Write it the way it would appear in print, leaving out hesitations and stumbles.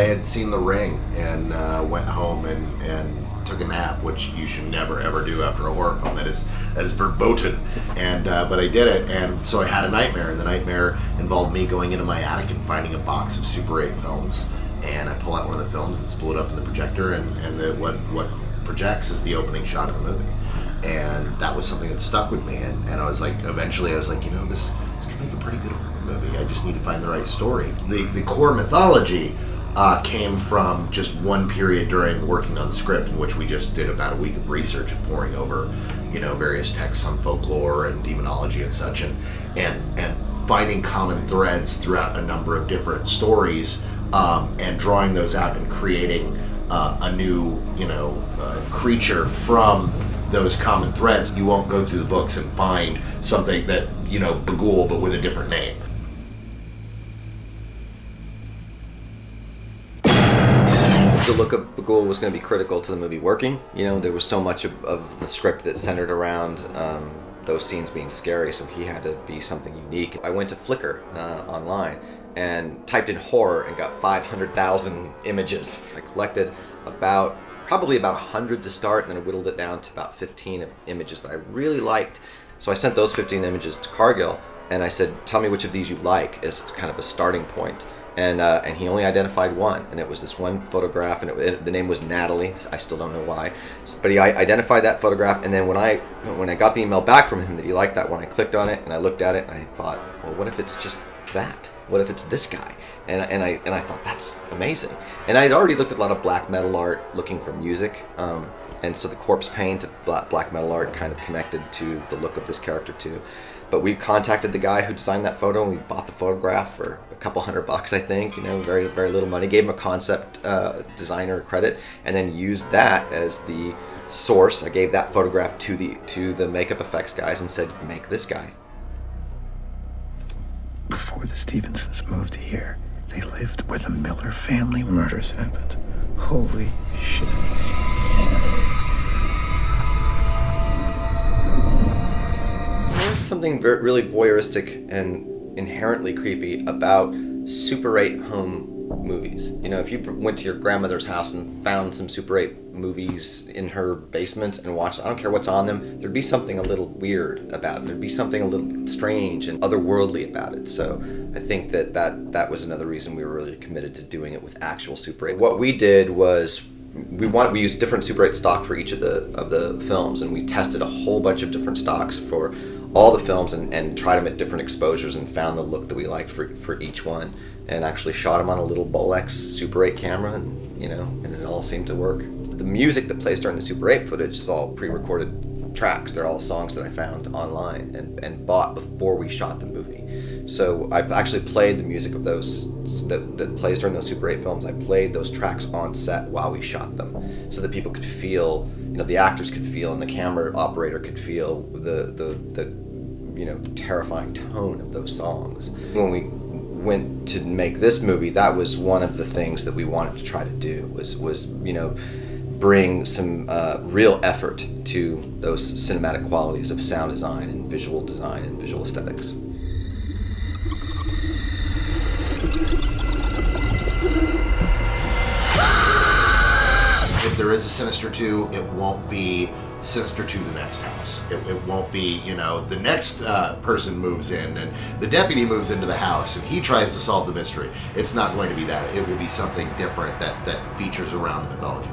had seen The Ring and went home and took a nap, which you should never ever do after a horror film. That is verboten. And but I did it, and so I had a nightmare, and the nightmare involved me going into my attic and finding a box of Super 8 films, and I pull out one of the films and spool it up in the projector, and what projects is the opening shot of the movie. And that was something that stuck with me, and I was like, eventually I was like, this could make a pretty good horror movie. I just need to find the right story. The core mythology came from just one period during working on the script, in which we just did about a week of research and poring over, various texts on folklore and demonology and such, and finding common threads throughout a number of different stories, and drawing those out and creating a new, creature from those common threads. You won't go through the books and find something that, Bagul, but with a different name. The look of Bagul was going to be critical to the movie working. There was so much of the script that centered around those scenes being scary, so he had to be something unique. I went to Flickr online and typed in horror and got 500,000 images. I collected probably about 100 to start, and then I whittled it down to about 15 images that I really liked. So I sent those 15 images to Cargill, and I said, tell me which of these you like as kind of a starting point. And he only identified one, and it was this one photograph, and the name was Natalie. I still don't know why, but he identified that photograph. And then when I got the email back from him that he liked that one, I clicked on it and I looked at it and I thought, well, what if it's just that? What if it's this guy? And I thought, that's amazing. And I had already looked at a lot of black metal art looking for music, and so the corpse paint of black metal art kind of connected to the look of this character too. But we contacted the guy who designed that photo, and we bought the photograph for a couple $100, I think. Very, very little money. Gave him a concept designer credit, and then used that as the source. I gave that photograph to the makeup effects guys and said, make this guy. Before the Stevensons moved here, they lived where the Miller family murders happened. Holy shit. There's something really voyeuristic and inherently creepy about Super 8 home movies. If you went to your grandmother's house and found some Super 8 movies in her basement and watched, I don't care what's on them, there'd be something a little weird about it. There'd be something a little strange and otherworldly about it. So I think that was another reason we were really committed to doing it with actual Super 8. What we did was we used different Super 8 stock for each of the films, and we tested a whole bunch of different stocks for all the films and tried them at different exposures and found the look that we liked for each one, and actually shot them on a little Bolex Super 8 camera, and it all seemed to work. The music that plays during the Super 8 footage is all pre-recorded tracks. They're all songs that I found online and bought before we shot the movie. So I actually played the music of those that plays during those Super 8 films. I played those tracks on set while we shot them, so that people could feel, the actors could feel, and the camera operator could feel the terrifying tone of those songs. When we went to make this movie, that was one of the things that we wanted to try to do was bring some real effort to those cinematic qualities of sound design and visual aesthetics. If there is a Sinister 2, it won't be Sinister 2 the next house. It won't be, the next person moves in and the deputy moves into the house and he tries to solve the mystery. It's not going to be that. It will be something different that features around the mythology.